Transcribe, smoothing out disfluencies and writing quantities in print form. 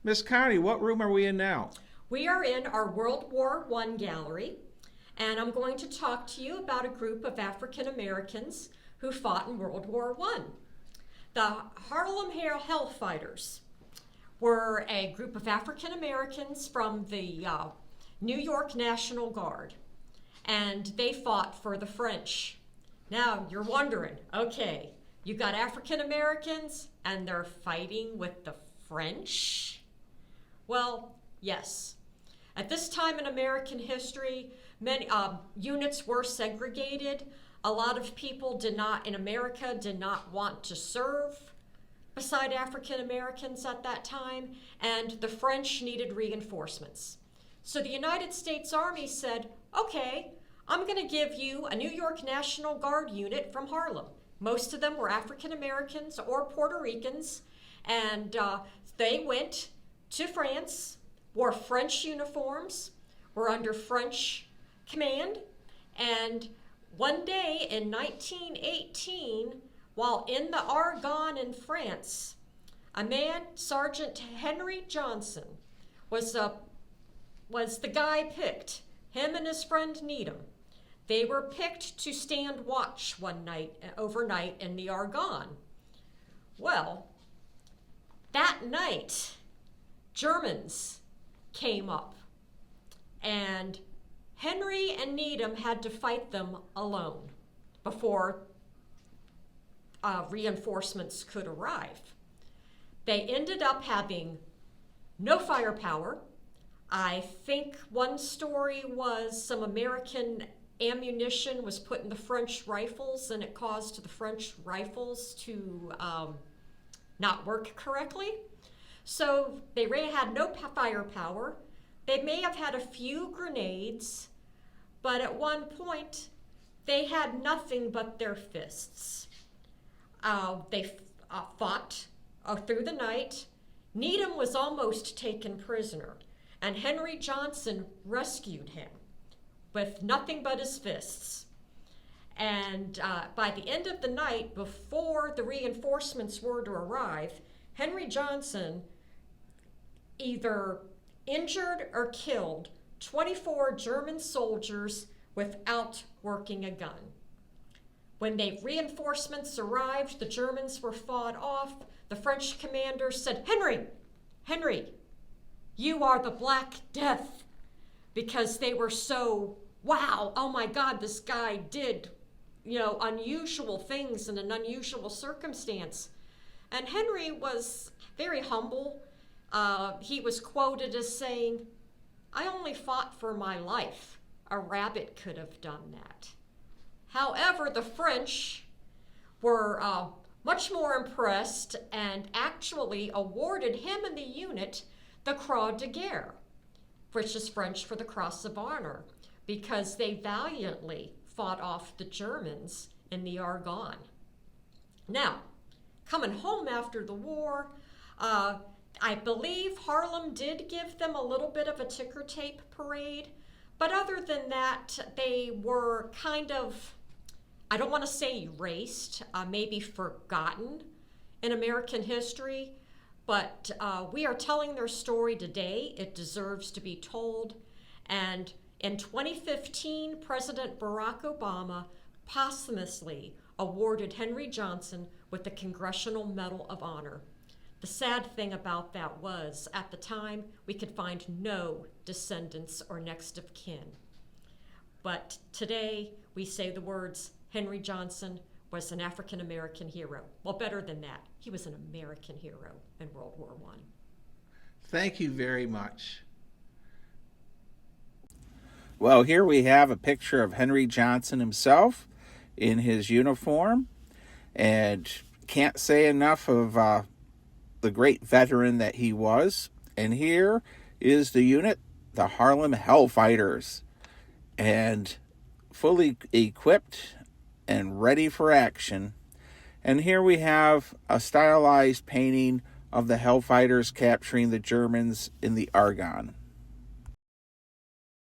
Miss Connie, what room are we in now? We are in our World War I gallery, and I'm going to talk to you about a group of African Americans who fought in World War I. The Harlem Hellfighters were a group of African Americans from the New York National Guard, and they fought for the French. Now, you're wondering, okay, you got African Americans and they're fighting with the French? Well, yes. At this time in American history, many units were segregated. A lot of people in America did not want to serve beside African Americans at that time, and the French needed reinforcements. So the United States Army said, okay, I'm going to give you a New York National Guard unit from Harlem. Most of them were African Americans or Puerto Ricans, and they went to France, wore French uniforms, were under French command, and one day in 1918, while in the Argonne in France, a man, Sergeant Henry Johnson, was the guy picked, him and his friend Needham. They were picked to stand watch overnight in the Argonne. Well, that night, Germans came up, and Henry and Needham had to fight them alone before reinforcements could arrive. They ended up having no firepower. I think one story was some American ammunition was put in the French rifles, and it caused the French rifles to not work correctly. So they had no firepower. They may have had a few grenades, but at one point they had nothing but their fists. They fought through the night. Needham was almost taken prisoner, and Henry Johnson rescued him with nothing but his fists. And by the end of the night, before the reinforcements were to arrive, Henry Johnson either injured or killed 24 German soldiers without working a gun. When the reinforcements arrived, the Germans were fought off. The French commander said, Henry, you are the Black Death, because they were so, wow, oh my God, this guy did, unusual things in an unusual circumstance. And Henry was very humble. He was quoted as saying, I only fought for my life. A rabbit could have done that. However, the French were much more impressed and actually awarded him and the unit the Croix de Guerre, which is French for the Cross of Honor, because they valiantly fought off the Germans in the Argonne. Now, coming home after the war, I believe Harlem did give them a little bit of a ticker tape parade, but other than that, they were kind of, I don't want to say erased, maybe forgotten in American history, but we are telling their story today. It deserves to be told. And in 2015, President Barack Obama posthumously awarded Henry Johnson with the Congressional Medal of Honor. The sad thing about that was, at the time, we could find no descendants or next of kin. But today, we say the words, Henry Johnson was an African American hero. Well, better than that, he was an American hero in World War I. Thank you very much. Well, here we have a picture of Henry Johnson himself in his uniform, and can't say enough of the great veteran that he was. And here is the unit, the Harlem Hellfighters, and fully equipped and ready for action. And here we have a stylized painting of the Hellfighters capturing the Germans in the Argonne.